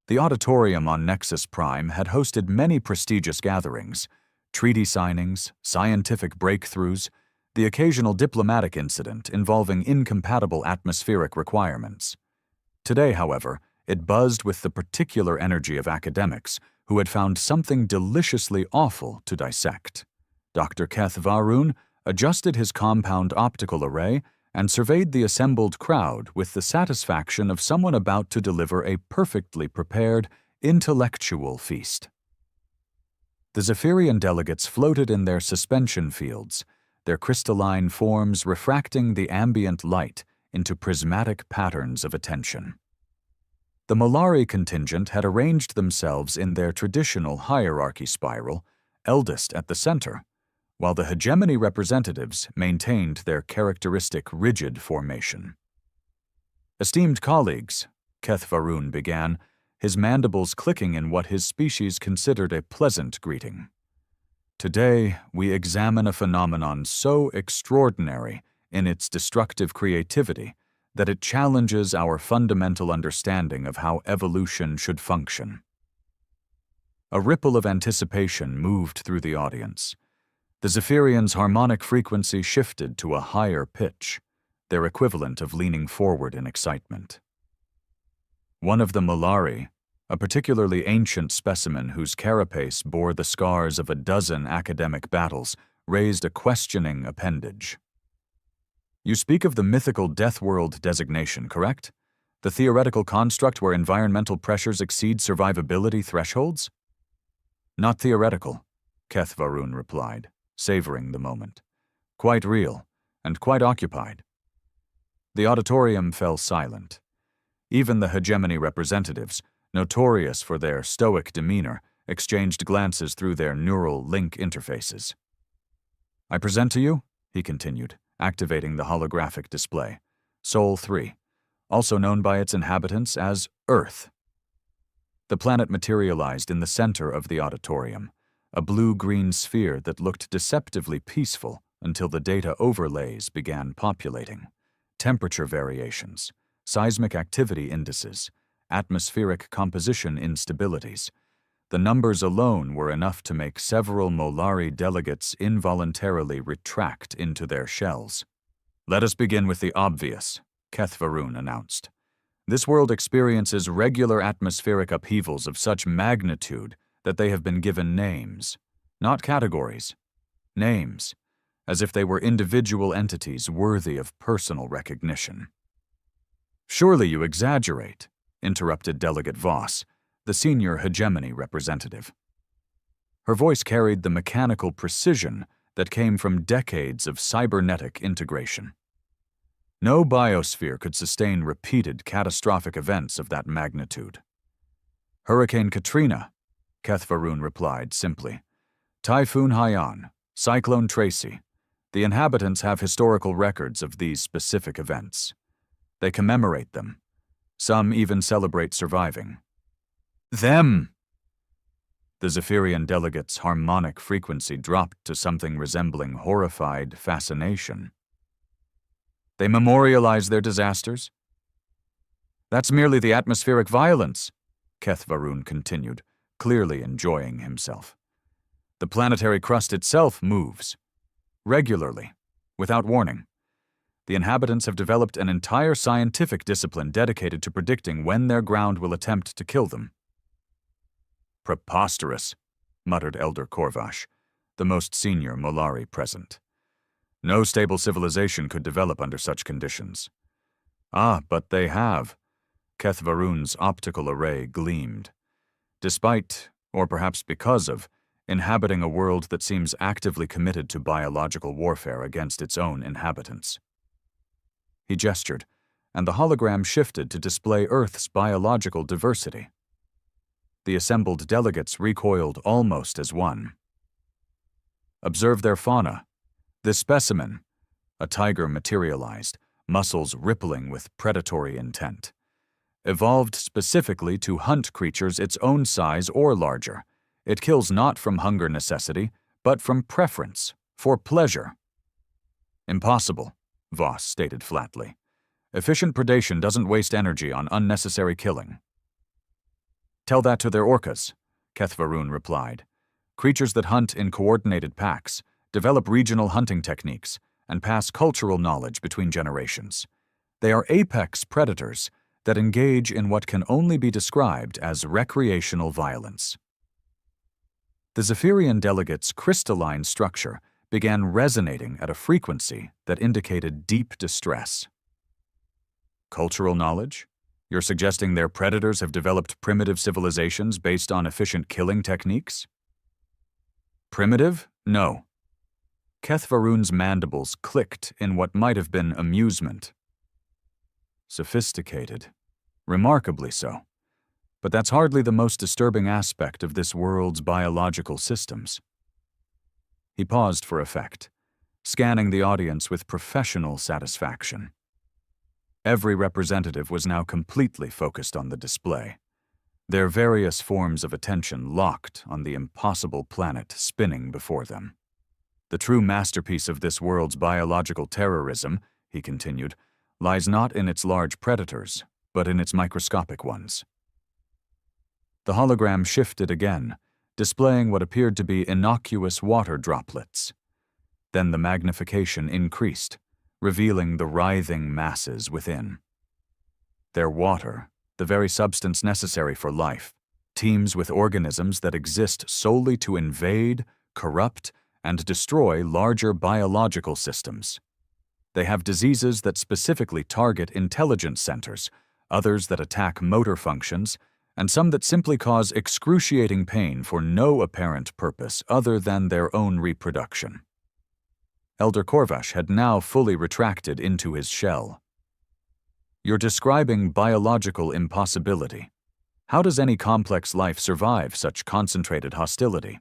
The auditorium on Nexus Prime had hosted many prestigious gatherings, treaty signings, scientific breakthroughs, the occasional diplomatic incident involving incompatible atmospheric requirements. Today, however, it buzzed with the particular energy of academics who had found something deliciously awful to dissect. Dr. Keth Varun adjusted his compound optical array and surveyed the assembled crowd with the satisfaction of someone about to deliver a perfectly prepared, intellectual feast. The Zephyrian delegates floated in their suspension fields, their crystalline forms refracting the ambient light into prismatic patterns of attention. The Mollari contingent had arranged themselves in their traditional hierarchy spiral, eldest at the center, while the hegemony representatives maintained their characteristic rigid formation. "Esteemed colleagues," Keth Varun began, his mandibles clicking in what his species considered a pleasant greeting. "Today, we examine a phenomenon so extraordinary in its destructive creativity that it challenges our fundamental understanding of how evolution should function." A ripple of anticipation moved through the audience. The Zephyrians' harmonic frequency shifted to a higher pitch, their equivalent of leaning forward in excitement. One of the Mollari, a particularly ancient specimen whose carapace bore the scars of a dozen academic battles, raised a questioning appendage. "You speak of the mythical Death World designation, correct? The theoretical construct where environmental pressures exceed survivability thresholds?" "Not theoretical," Keth Varun replied, savoring the moment. "Quite real, and quite occupied." The auditorium fell silent. Even the hegemony representatives, notorious for their stoic demeanor, exchanged glances through their neural link interfaces. "I present to you," he continued, activating the holographic display, Sol 3, also known by its inhabitants as Earth. The planet materialized in the center of the auditorium, a blue-green sphere that looked deceptively peaceful until the data overlays began populating. Temperature variations, seismic activity indices, atmospheric composition instabilities. The numbers alone were enough to make several Mollari delegates involuntarily retract into their shells. "Let us begin with the obvious," Keth Varun announced. "This world experiences regular atmospheric upheavals of such magnitude that they have been given names, not categories, names, as if they were individual entities worthy of personal recognition." "Surely you exaggerate," interrupted Delegate Voss, the senior hegemony representative. Her voice carried the mechanical precision that came from decades of cybernetic integration. No biosphere could sustain repeated catastrophic events of that magnitude. "Hurricane Katrina," Keth Varun replied simply. "Typhoon Haiyan, Cyclone Tracy. The inhabitants have historical records of these specific events. They commemorate them. Some even celebrate surviving." "Them!" The Zephyrian delegate's harmonic frequency dropped to something resembling horrified fascination. "They memorialize their disasters?" "That's merely the atmospheric violence," Keth Varun continued, clearly enjoying himself. "The planetary crust itself moves. Regularly, without warning. The inhabitants have developed an entire scientific discipline dedicated to predicting when their ground will attempt to kill them." "Preposterous," muttered Elder Korvash, the most senior Mollari present. "No stable civilization could develop under such conditions." "Ah, but they have." Keth Varun's optical array gleamed. "Despite, or perhaps because of, inhabiting a world that seems actively committed to biological warfare against its own inhabitants." He gestured, and the hologram shifted to display Earth's biological diversity. The assembled delegates recoiled almost as one. "Observe their fauna. This specimen," a tiger materialized, muscles rippling with predatory intent, "evolved specifically to hunt creatures its own size or larger. It kills not from hunger necessity, but from preference, for pleasure." "Impossible," Voss stated flatly. "Efficient predation doesn't waste energy on unnecessary killing." Tell that to their orcas, Kethvarun replied. Creatures that hunt in coordinated packs, develop regional hunting techniques, and pass cultural knowledge between generations. They are apex predators that engage in what can only be described as recreational violence. The Zephyrian delegate's crystalline structure began resonating at a frequency that indicated deep distress. Cultural knowledge? You're suggesting their predators have developed primitive civilizations based on efficient killing techniques? Primitive? No. Kethvarun's mandibles clicked in what might have been amusement. Sophisticated. Remarkably so. But that's hardly the most disturbing aspect of this world's biological systems. He paused for effect, scanning the audience with professional satisfaction. Every representative was now completely focused on the display, their various forms of attention locked on the impossible planet spinning before them. The true masterpiece of this world's biological terrorism, he continued, lies not in its large predators, but in its microscopic ones. The hologram shifted again, displaying what appeared to be innocuous water droplets. Then the magnification increased, revealing the writhing masses within. Their water, the very substance necessary for life, teems with organisms that exist solely to invade, corrupt, and destroy larger biological systems. They have diseases that specifically target intelligence centers, others that attack motor functions, and some that simply cause excruciating pain for no apparent purpose other than their own reproduction. Elder Corvash had now fully retracted into his shell. You're describing biological impossibility. How does any complex life survive such concentrated hostility?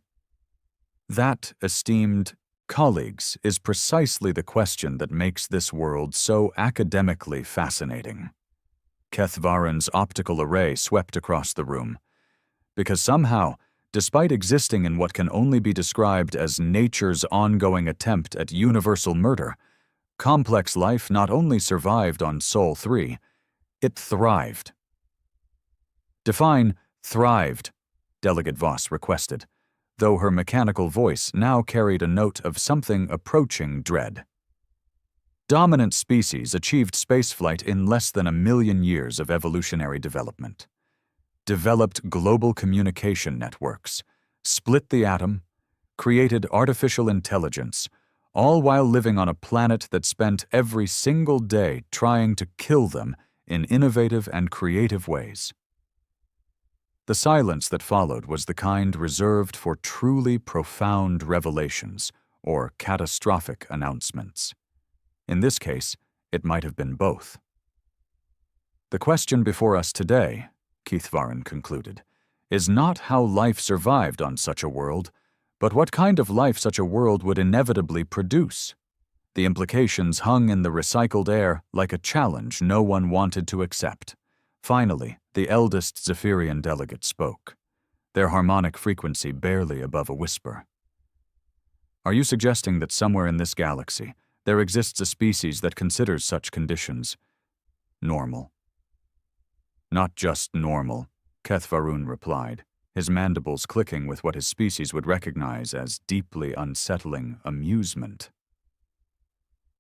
That, esteemed colleagues, is precisely the question that makes this world so academically fascinating. Kethvarun's optical array swept across the room. Because somehow, despite existing in what can only be described as nature's ongoing attempt at universal murder, complex life not only survived on Sol 3, it thrived. Define thrived, Delegate Voss requested, though her mechanical voice now carried a note of something approaching dread. Dominant species achieved spaceflight in less than 1 million years of evolutionary development. Developed global communication networks, split the atom, created artificial intelligence, all while living on a planet that spent every single day trying to kill them in innovative and creative ways. The silence that followed was the kind reserved for truly profound revelations or catastrophic announcements. In this case, it might have been both. The question before us today, Kethvarun concluded, is not how life survived on such a world, but what kind of life such a world would inevitably produce. The implications hung in the recycled air like a challenge no one wanted to accept. Finally, the eldest Zephyrian delegate spoke, their harmonic frequency barely above a whisper. Are you suggesting that somewhere in this galaxy there exists a species that considers such conditions normal? Not just normal, Kethvarun replied, his mandibles clicking with what his species would recognize as deeply unsettling amusement.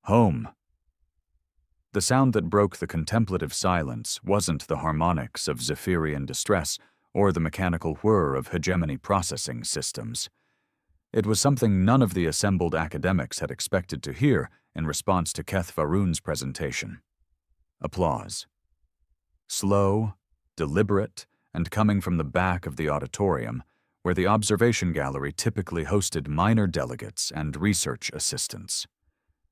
Home. The sound that broke the contemplative silence wasn't the harmonics of Zephyrian distress or the mechanical whir of hegemony processing systems. It was something none of the assembled academics had expected to hear in response to Kethvarun's presentation. Applause. Slow, deliberate, and coming from the back of the auditorium, where the observation gallery typically hosted minor delegates and research assistants.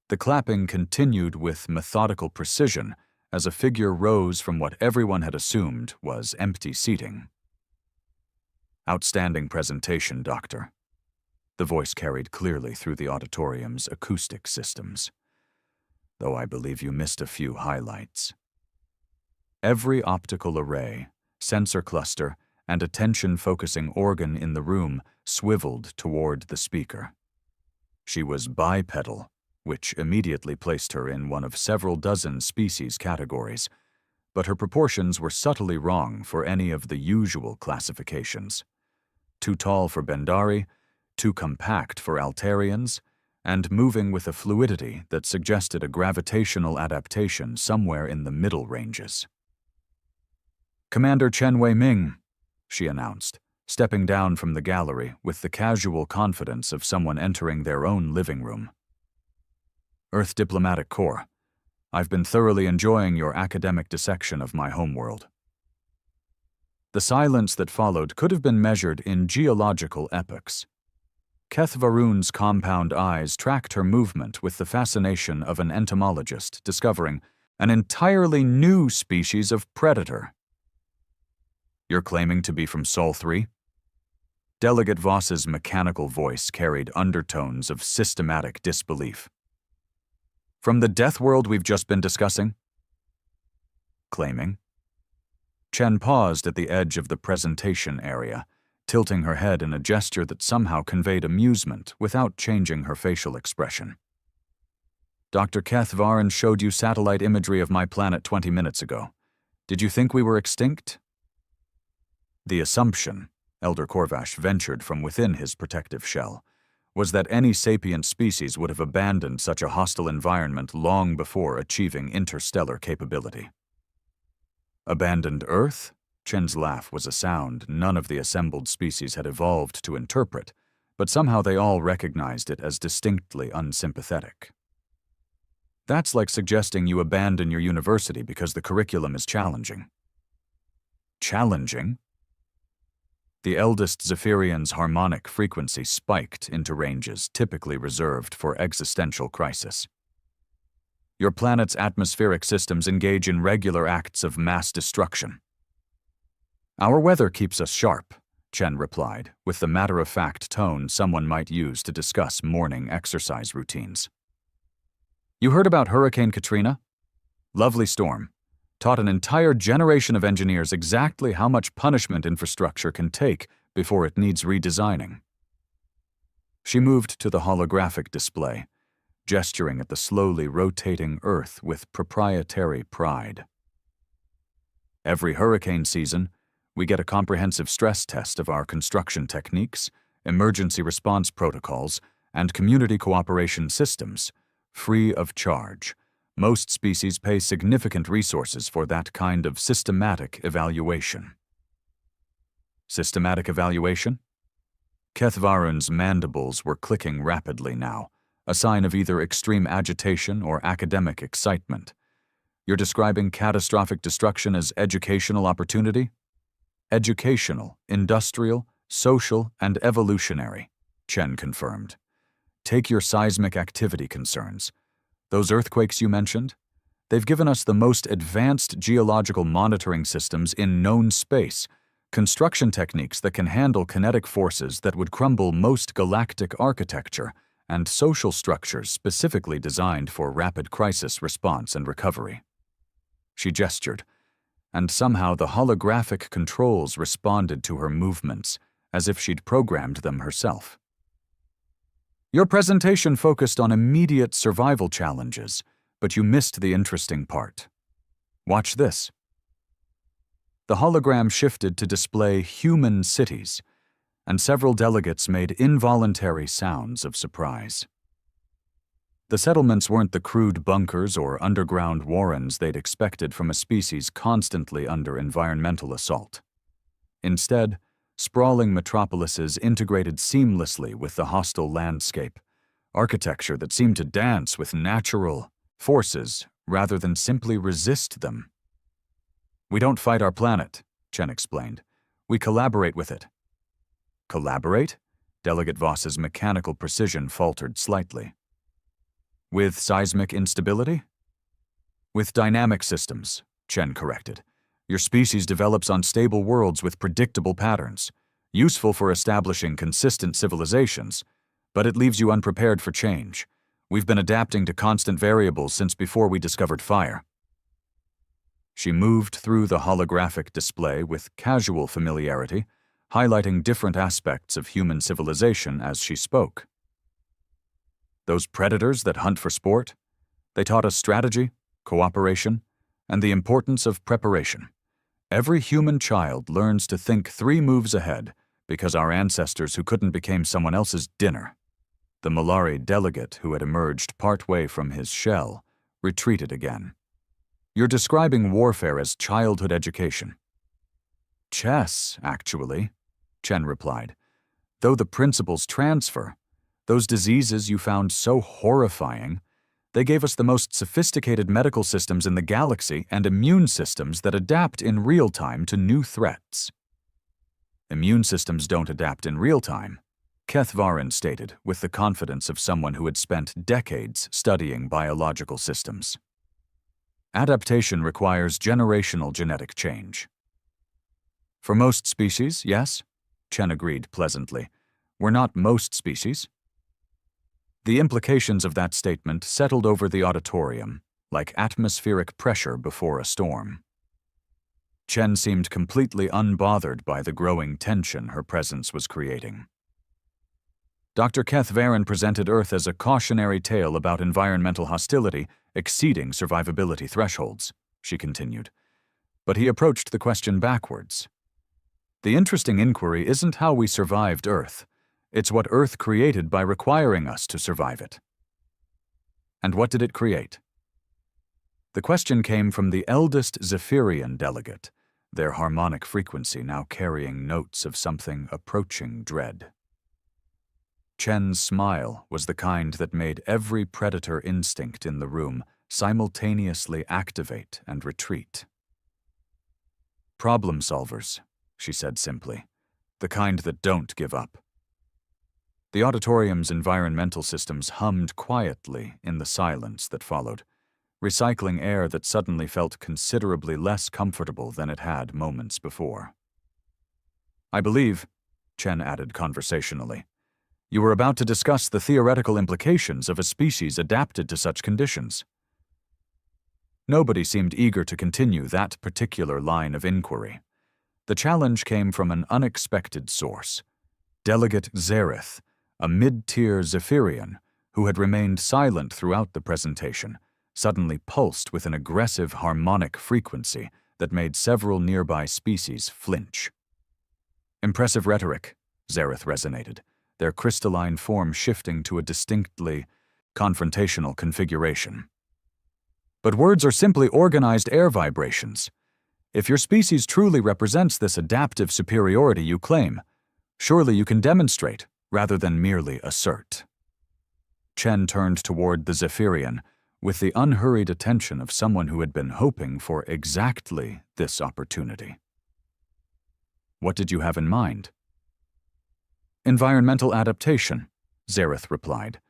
The clapping continued with methodical precision as a figure rose from what everyone had assumed was empty seating. Outstanding presentation, Doctor. The voice carried clearly through the auditorium's acoustic systems. Though I believe you missed a few highlights. Every optical array, sensor cluster, and attention-focusing organ in the room swiveled toward the speaker. She was bipedal, which immediately placed her in one of several dozen species categories, but her proportions were subtly wrong for any of the usual classifications. Too tall for Bendari, too compact for Altarians, and moving with a fluidity that suggested a gravitational adaptation somewhere in the middle ranges. "Commander Chen Wei-Ming," she announced, stepping down from the gallery with the casual confidence of someone entering their own living room. "Earth Diplomatic Corps, I've been thoroughly enjoying your academic dissection of my homeworld." The silence that followed could have been measured in geological epochs. Keth Varun's compound eyes tracked her movement with the fascination of an entomologist discovering an entirely new species of predator. "You're claiming to be from Sol 3? Delegate Voss's mechanical voice carried undertones of systematic disbelief. "From the death world we've just been discussing?" "Claiming?" Chen paused at the edge of the presentation area, tilting her head in a gesture that somehow conveyed amusement without changing her facial expression. "Dr. Keth Varun showed you satellite imagery of my planet 20 minutes ago. Did you think we were extinct?" The assumption, Elder Corvash ventured from within his protective shell, was that any sapient species would have abandoned such a hostile environment long before achieving interstellar capability. "Abandoned Earth?" Chen's laugh was a sound none of the assembled species had evolved to interpret, but somehow they all recognized it as distinctly unsympathetic. "That's like suggesting you abandon your university because the curriculum is challenging." "Challenging?" The eldest Zephyrian's harmonic frequency spiked into ranges typically reserved for existential crisis. "Your planet's atmospheric systems engage in regular acts of mass destruction." "Our weather keeps us sharp," Chen replied, with the matter-of-fact tone someone might use to discuss morning exercise routines. "You heard about Hurricane Katrina? Lovely storm. Taught an entire generation of engineers exactly how much punishment infrastructure can take before it needs redesigning." She moved to the holographic display, gesturing at the slowly rotating Earth with proprietary pride. "Every hurricane season, we get a comprehensive stress test of our construction techniques, emergency response protocols, and community cooperation systems, free of charge. Most species pay significant resources for that kind of systematic evaluation." "Systematic evaluation?" Keth Varun's mandibles were clicking rapidly now, a sign of either extreme agitation or academic excitement. "You're describing catastrophic destruction as educational opportunity?" "Educational, industrial, social, and evolutionary," Chen confirmed. "Take your seismic activity concerns. Those earthquakes you mentioned? They've given us the most advanced geological monitoring systems in known space, construction techniques that can handle kinetic forces that would crumble most galactic architecture, and social structures specifically designed for rapid crisis response and recovery." She gestured, and somehow the holographic controls responded to her movements, as if she'd programmed them herself. "Your presentation focused on immediate survival challenges, but you missed the interesting part. Watch this." The hologram shifted to display human cities, and several delegates made involuntary sounds of surprise. The settlements weren't the crude bunkers or underground warrens they'd expected from a species constantly under environmental assault. Instead, sprawling metropolises integrated seamlessly with the hostile landscape, architecture that seemed to dance with natural forces rather than simply resist them. "We don't fight our planet," Chen explained. "We collaborate with it." "Collaborate?" Delegate Voss's mechanical precision faltered slightly. "With seismic instability?" "With dynamic systems," Chen corrected. "Your species develops on stable worlds with predictable patterns, useful for establishing consistent civilizations, but it leaves you unprepared for change. We've been adapting to constant variables since before we discovered fire." She moved through the holographic display with casual familiarity, highlighting different aspects of human civilization as she spoke. "Those predators that hunt for sport? They taught us strategy, cooperation, and the importance of preparation. Every human child learns to think 3 moves ahead because our ancestors who couldn't became someone else's dinner. The Mollari delegate who had emerged partway from his shell retreated again. You're describing warfare as childhood education. Chess, actually, Chen replied. Though the principles transfer, those diseases you found so horrifying, they gave us the most sophisticated medical systems in the galaxy and immune systems that adapt in real time to new threats. Immune systems don't adapt in real time, Keth Varin stated with the confidence of someone who had spent decades studying biological systems. Adaptation requires generational genetic change. For most species, yes, Chen agreed pleasantly. We're not most species. The implications of that statement settled over the auditorium, like atmospheric pressure before a storm. Chen seemed completely unbothered by the growing tension her presence was creating. Dr. Keth Varin presented Earth as a cautionary tale about environmental hostility exceeding survivability thresholds, she continued. But he approached the question backwards. The interesting inquiry isn't how we survived Earth. It's what Earth created by requiring us to survive it. And what did it create? The question came from the eldest Zephyrian delegate, their harmonic frequency now carrying notes of something approaching dread. Chen's smile was the kind that made every predator instinct in the room simultaneously activate and retreat. Problem solvers, she said simply, the kind that don't give up. The auditorium's environmental systems hummed quietly in the silence that followed, recycling air that suddenly felt considerably less comfortable than it had moments before. I believe, Chen added conversationally, you were about to discuss the theoretical implications of a species adapted to such conditions. Nobody seemed eager to continue that particular line of inquiry. The challenge came from an unexpected source. Delegate Zareth, a mid-tier Zephyrian who had remained silent throughout the presentation, suddenly pulsed with an aggressive harmonic frequency that made several nearby species flinch. Impressive rhetoric, Zareth resonated, their crystalline form shifting to a distinctly confrontational configuration. But words are simply organized air vibrations. If your species truly represents this adaptive superiority you claim, surely you can demonstrate rather than merely assert. Chen turned toward the Zephyrian with the unhurried attention of someone who had been hoping for exactly this opportunity. What did you have in mind? Environmental adaptation, Zareth replied,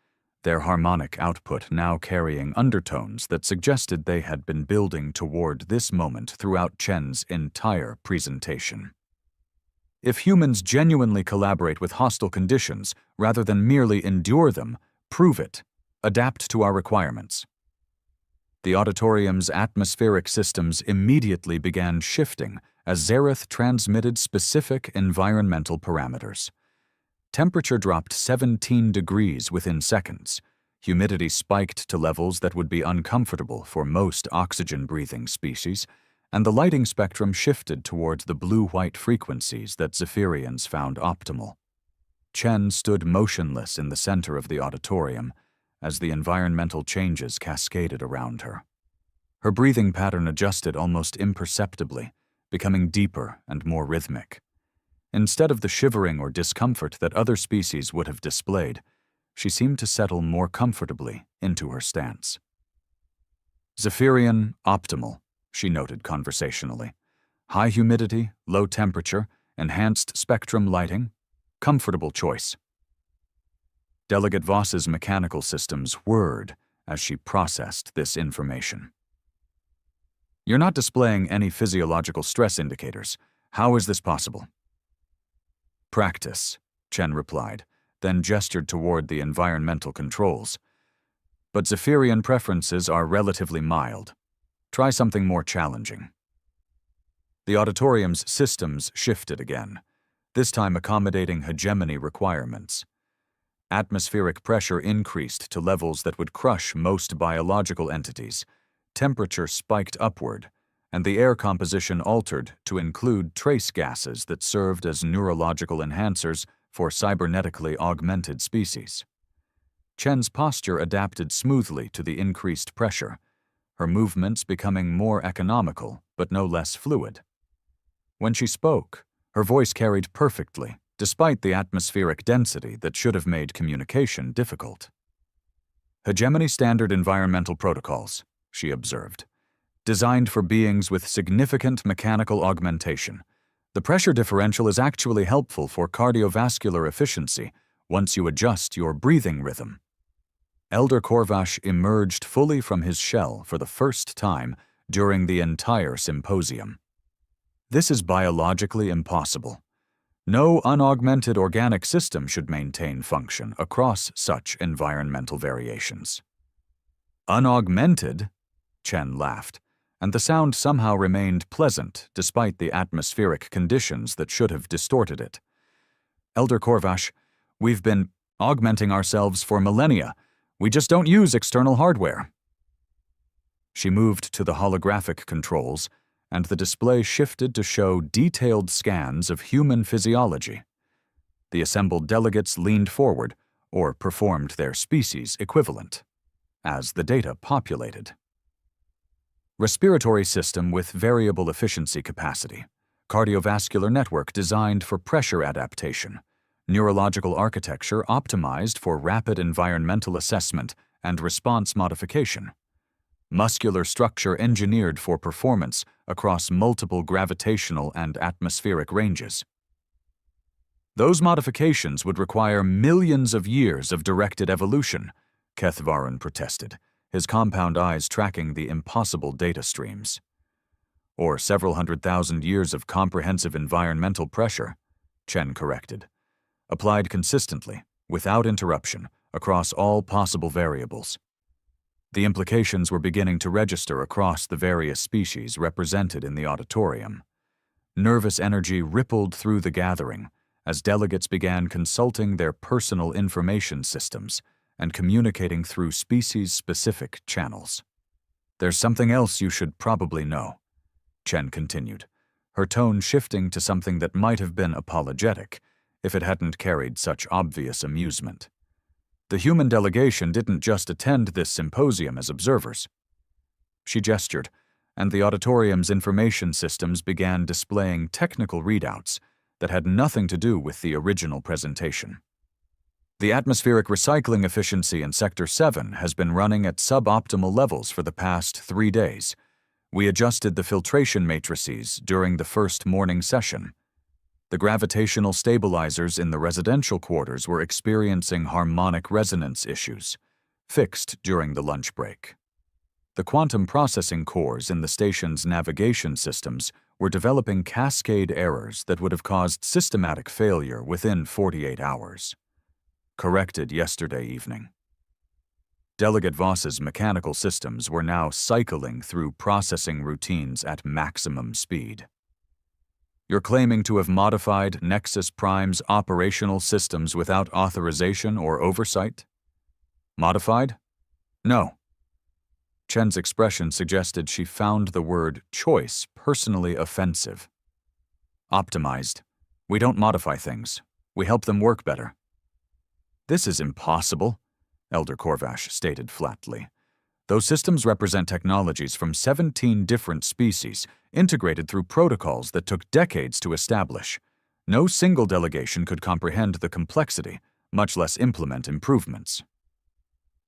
their harmonic output now carrying undertones that suggested they had been building toward this moment throughout Chen's entire presentation. If humans genuinely collaborate with hostile conditions rather than merely endure them, prove it, adapt to our requirements. The auditorium's atmospheric systems immediately began shifting as Zareth transmitted specific environmental parameters. Temperature dropped 17 degrees within seconds. Humidity spiked to levels that would be uncomfortable for most oxygen-breathing species, and the lighting spectrum shifted towards the blue-white frequencies that Zephyrians found optimal. Chen stood motionless in the center of the auditorium as the environmental changes cascaded around her. Her breathing pattern adjusted almost imperceptibly, becoming deeper and more rhythmic. Instead of the shivering or discomfort that other species would have displayed, she seemed to settle more comfortably into her stance. Zephyrian optimal, she noted conversationally. High humidity, low temperature, enhanced spectrum lighting, comfortable choice. Delegate Voss's mechanical systems whirred as she processed this information. You're not displaying any physiological stress indicators. How is this possible? Practice, Chen replied, then gestured toward the environmental controls. But Zephyrian preferences are relatively mild. Try something more challenging. The auditorium's systems shifted again, this time accommodating hegemony requirements. Atmospheric pressure increased to levels that would crush most biological entities, temperature spiked upward, and the air composition altered to include trace gases that served as neurological enhancers for cybernetically augmented species. Chen's posture adapted smoothly to the increased pressure, her movements becoming more economical but no less fluid. When she spoke, her voice carried perfectly, despite the atmospheric density that should have made communication difficult. "Hegemony Standard Environmental Protocols," she observed, "designed for beings with significant mechanical augmentation. The pressure differential is actually helpful for cardiovascular efficiency once you adjust your breathing rhythm." Elder Korvash emerged fully from his shell for the first time during the entire symposium. "This is biologically impossible. No unaugmented organic system should maintain function across such environmental variations." "Unaugmented?" Chen laughed, and the sound somehow remained pleasant despite the atmospheric conditions that should have distorted it. "Elder Korvash, we've been augmenting ourselves for millennia. We just don't use external hardware." She moved to the holographic controls, and the display shifted to show detailed scans of human physiology. The assembled delegates leaned forward, or performed their species equivalent, as the data populated. Respiratory system with variable efficiency capacity, cardiovascular network designed for pressure adaptation, neurological architecture optimized for rapid environmental assessment and response modification, muscular structure engineered for performance across multiple gravitational and atmospheric ranges. "Those modifications would require millions of years of directed evolution," Keth Varun protested, his compound eyes tracking the impossible data streams. "Or several 100,000 years of comprehensive environmental pressure," Chen corrected, "applied consistently, without interruption, across all possible variables." The implications were beginning to register across the various species represented in the auditorium. Nervous energy rippled through the gathering as delegates began consulting their personal information systems and communicating through species-specific channels. "There's something else you should probably know," Chen continued, her tone shifting to something that might have been apologetic if it hadn't carried such obvious amusement. "The human delegation didn't just attend this symposium as observers." She gestured, and the auditorium's information systems began displaying technical readouts that had nothing to do with the original presentation. "The atmospheric recycling efficiency in Sector 7 has been running at suboptimal levels for the past 3 days. We adjusted the filtration matrices during the first morning session. The gravitational stabilizers in the residential quarters were experiencing harmonic resonance issues, fixed during the lunch break. The quantum processing cores in the station's navigation systems were developing cascade errors that would have caused systematic failure within 48 hours. Corrected yesterday evening." Delegate Voss's mechanical systems were now cycling through processing routines at maximum speed. "You're claiming to have modified Nexus Prime's operational systems without authorization or oversight?" "Modified? No." Chen's expression suggested she found the word choice personally offensive. "Optimized. We don't modify things. We help them work better." "This is impossible," Elder Korvash stated flatly. "Those systems represent technologies from 17 different species, integrated through protocols that took decades to establish. No single delegation could comprehend the complexity, much less implement improvements."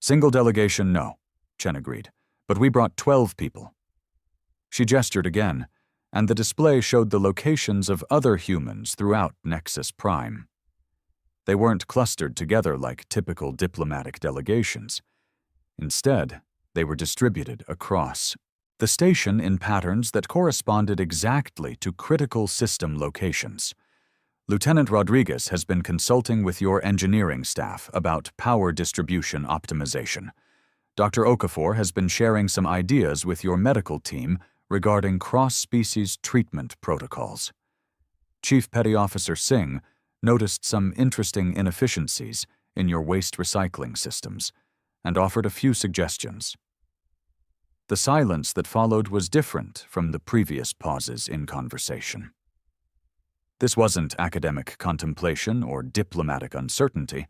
"Single delegation, no," Chen agreed, "but we brought 12 people." She gestured again, and the display showed the locations of other humans throughout Nexus Prime. They weren't clustered together like typical diplomatic delegations. Instead, they were distributed across the station in patterns that corresponded exactly to critical system locations. "Lieutenant Rodriguez has been consulting with your engineering staff about power distribution optimization. Dr. Okafor has been sharing some ideas with your medical team regarding cross-species treatment protocols. Chief Petty Officer Singh noticed some interesting inefficiencies in your waste recycling systems and offered a few suggestions." The silence that followed was different from the previous pauses in conversation. This wasn't academic contemplation or diplomatic uncertainty.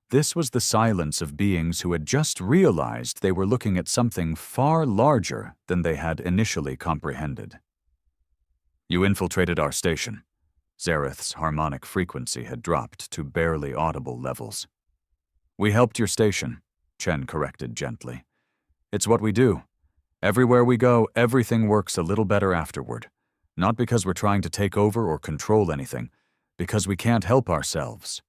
This was the silence of beings who had just realized they were looking at something far larger than they had initially comprehended. "You infiltrated our station." Zareth's harmonic frequency had dropped to barely audible levels. "We helped your station," Chen corrected gently. "It's what we do. Everywhere we go, everything works a little better afterward. Not because we're trying to take over or control anything, because we can't help ourselves."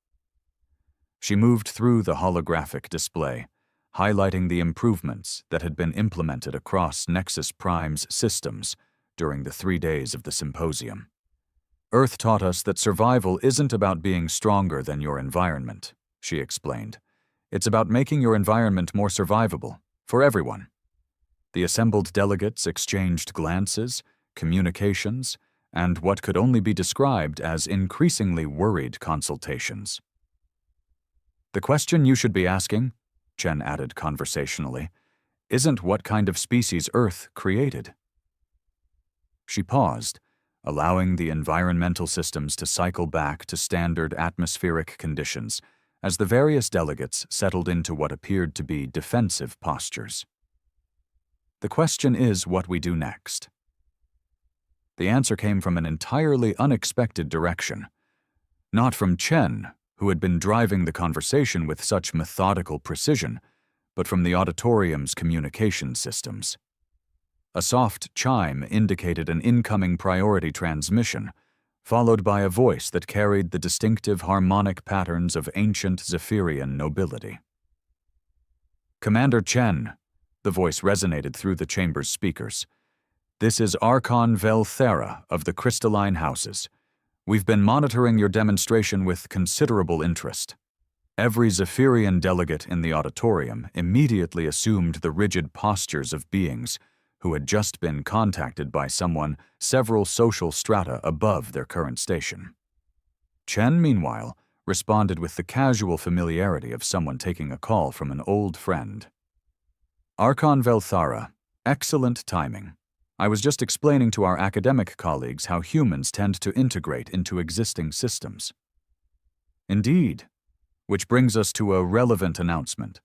She moved through the holographic display, highlighting the improvements that had been implemented across Nexus Prime's systems during the 3 days of the symposium. "Earth taught us that survival isn't about being stronger than your environment," she explained. "It's about making your environment more survivable, for everyone." The assembled delegates exchanged glances, communications, and what could only be described as increasingly worried consultations. "The question you should be asking," Chen added conversationally, "isn't what kind of species Earth created." She paused, allowing the environmental systems to cycle back to standard atmospheric conditions as the various delegates settled into what appeared to be defensive postures. "The question is what we do next." The answer came from an entirely unexpected direction. Not from Chen, who had been driving the conversation with such methodical precision, but from the auditorium's communication systems. A soft chime indicated an incoming priority transmission, followed by a voice that carried the distinctive harmonic patterns of ancient Zephyrian nobility. "Commander Chen," the voice resonated through the chamber's speakers. "This is Archon Velthera of the Crystalline Houses. We've been monitoring your demonstration with considerable interest." Every Zephyrian delegate in the auditorium immediately assumed the rigid postures of beings who had just been contacted by someone several social strata above their current station. Chen, meanwhile, responded with the casual familiarity of someone taking a call from an old friend. "Archon Velthara, excellent timing. I was just explaining to our academic colleagues how humans tend to integrate into existing systems." "Indeed, which brings us to a relevant announcement."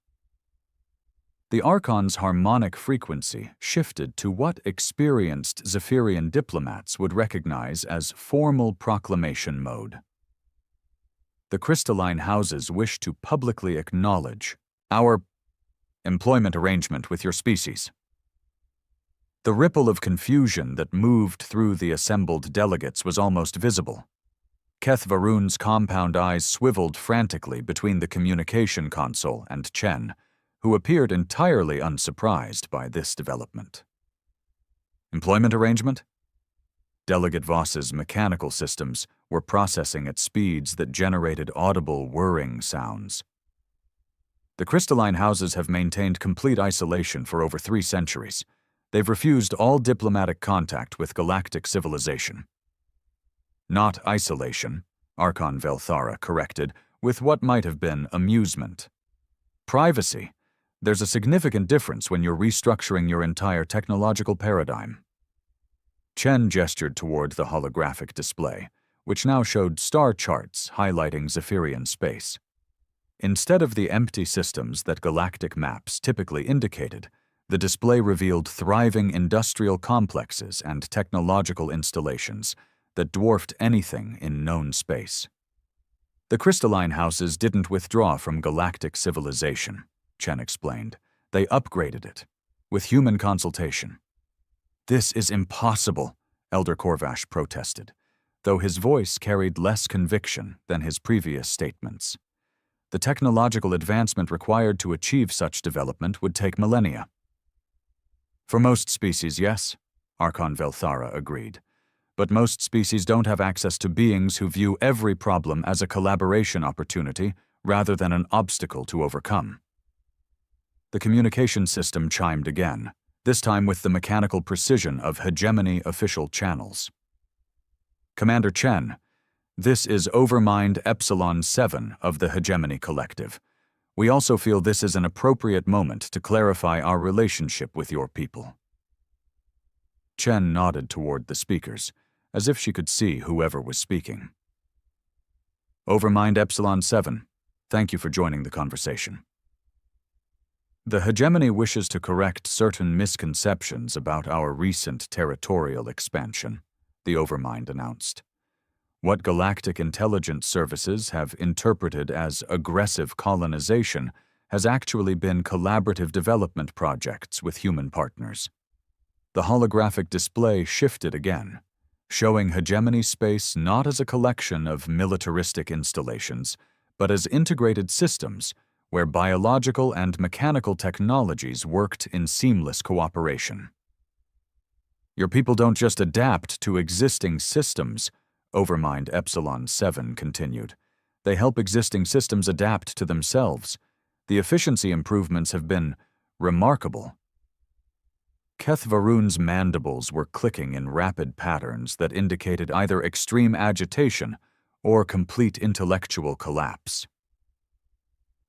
The Archon's harmonic frequency shifted to what experienced Zephyrian diplomats would recognize as formal proclamation mode. "The Crystalline Houses wish to publicly acknowledge our employment arrangement with your species." The ripple of confusion that moved through the assembled delegates was almost visible. Keth Varun's compound eyes swiveled frantically between the communication console and Chen, who appeared entirely unsurprised by this development. "Employment arrangement?" Delegate Voss's mechanical systems were processing at speeds that generated audible whirring sounds. "The Crystalline Houses have maintained complete isolation for over 3 centuries. They've refused all diplomatic contact with galactic civilization." "Not isolation," Archon Velthara corrected, with what might have been amusement. "Privacy. There's a significant difference when you're restructuring your entire technological paradigm." Chen gestured toward the holographic display, which now showed star charts highlighting Zephyrian space. Instead of the empty systems that galactic maps typically indicated, the display revealed thriving industrial complexes and technological installations that dwarfed anything in known space. "The Crystalline Houses didn't withdraw from galactic civilization," Chen explained. "They upgraded it, with human consultation." "This is impossible," Elder Corvash protested, though his voice carried less conviction than his previous statements. The technological advancement required to achieve such development would take millennia. "For most species, yes," Archon Velthara agreed. "But most species don't have access to beings who view every problem as a collaboration opportunity rather than an obstacle to overcome." The communication system chimed again, this time with the mechanical precision of hegemony official channels. "Commander Chen, this is Overmind Epsilon 7 of the Hegemony Collective. We also feel this is an appropriate moment to clarify our relationship with your people." Chen nodded toward the speakers, as if she could see whoever was speaking. "Overmind Epsilon 7, thank you for joining the conversation. The hegemony wishes to correct certain misconceptions about our recent territorial expansion," the Overmind announced. "What Galactic Intelligence Services have interpreted as aggressive colonization has actually been collaborative development projects with human partners." The holographic display shifted again, showing hegemony space not as a collection of militaristic installations, but as integrated systems where biological and mechanical technologies worked in seamless cooperation. "Your people don't just adapt to existing systems," Overmind Epsilon 7 continued. "They help existing systems adapt to themselves. The efficiency improvements have been remarkable." Keth Varun's mandibles were clicking in rapid patterns that indicated either extreme agitation or complete intellectual collapse.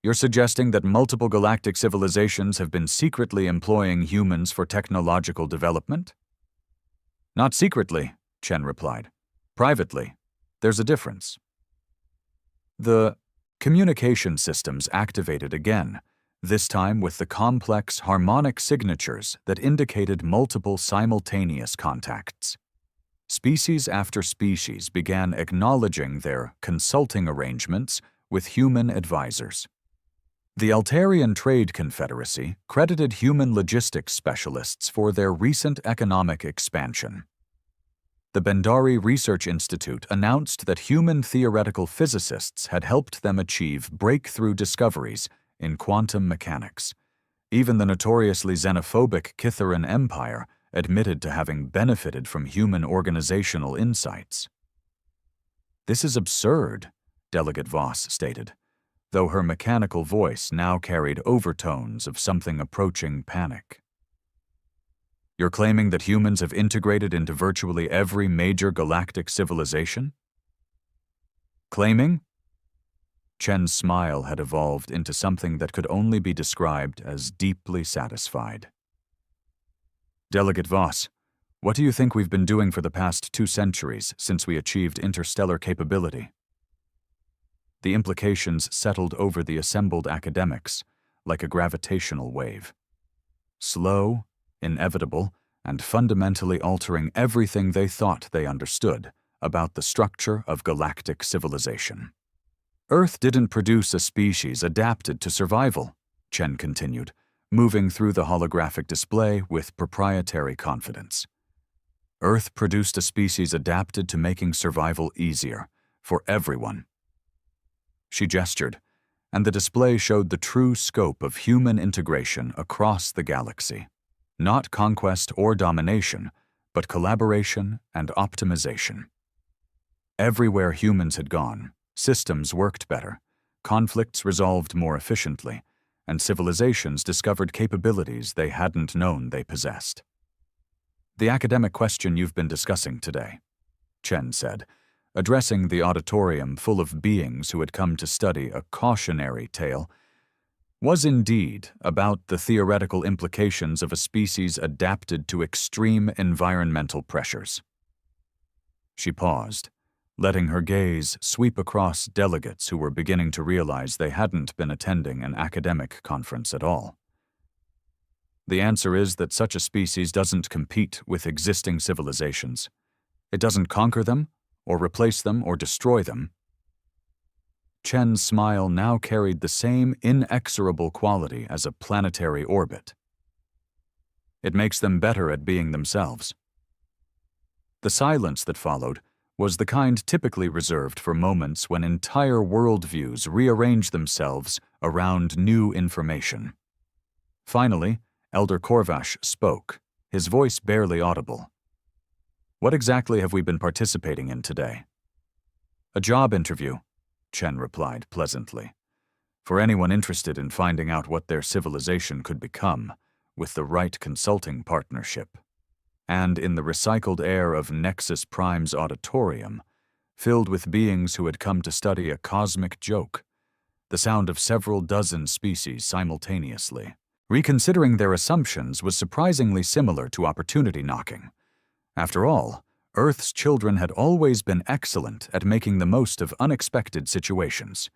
"You're suggesting that multiple galactic civilizations have been secretly employing humans for technological development?" "Not secretly," Chen replied. "Privately. There's a difference." The communication systems activated again, this time with the complex harmonic signatures that indicated multiple simultaneous contacts. Species after species began acknowledging their consulting arrangements with human advisors. The Altarian Trade Confederacy credited human logistics specialists for their recent economic expansion. The Bendari Research Institute announced that human theoretical physicists had helped them achieve breakthrough discoveries in quantum mechanics. Even the notoriously xenophobic Kitharan Empire admitted to having benefited from human organizational insights. "This is absurd," Delegate Voss stated, though her mechanical voice now carried overtones of something approaching panic. "You're claiming that humans have integrated into virtually every major galactic civilization?" "Claiming?" Chen's smile had evolved into something that could only be described as deeply satisfied. "Delegate Voss, what do you think we've been doing for the past 2 centuries since we achieved interstellar capability?" The implications settled over the assembled academics like a gravitational wave. Slow, inevitable, and fundamentally altering everything they thought they understood about the structure of galactic civilization. "Earth didn't produce a species adapted to survival," Chen continued, moving through the holographic display with proprietary confidence. "Earth produced a species adapted to making survival easier for everyone." She gestured, and the display showed the true scope of human integration across the galaxy. Not conquest or domination, but collaboration and optimization. Everywhere humans had gone, systems worked better, conflicts resolved more efficiently, and civilizations discovered capabilities they hadn't known they possessed. "The academic question you've been discussing today," Chen said, addressing the auditorium full of beings who had come to study a cautionary tale, "was indeed about the theoretical implications of a species adapted to extreme environmental pressures." She paused, letting her gaze sweep across delegates who were beginning to realize they hadn't been attending an academic conference at all. "The answer is that such a species doesn't compete with existing civilizations. It doesn't conquer them, or replace them, or destroy them." Chen's smile now carried the same inexorable quality as a planetary orbit. "It makes them better at being themselves." The silence that followed was the kind typically reserved for moments when entire worldviews rearrange themselves around new information. Finally, Elder Korvash spoke, his voice barely audible. "What exactly have we been participating in today?" "A job interview," Chen replied pleasantly, "for anyone interested in finding out what their civilization could become with the right consulting partnership." And in the recycled air of Nexus Prime's auditorium, filled with beings who had come to study a cosmic joke, the sound of several dozen species simultaneously. Reconsidering their assumptions was surprisingly similar to opportunity knocking. After all, Earth's children had always been excellent at making the most of unexpected situations.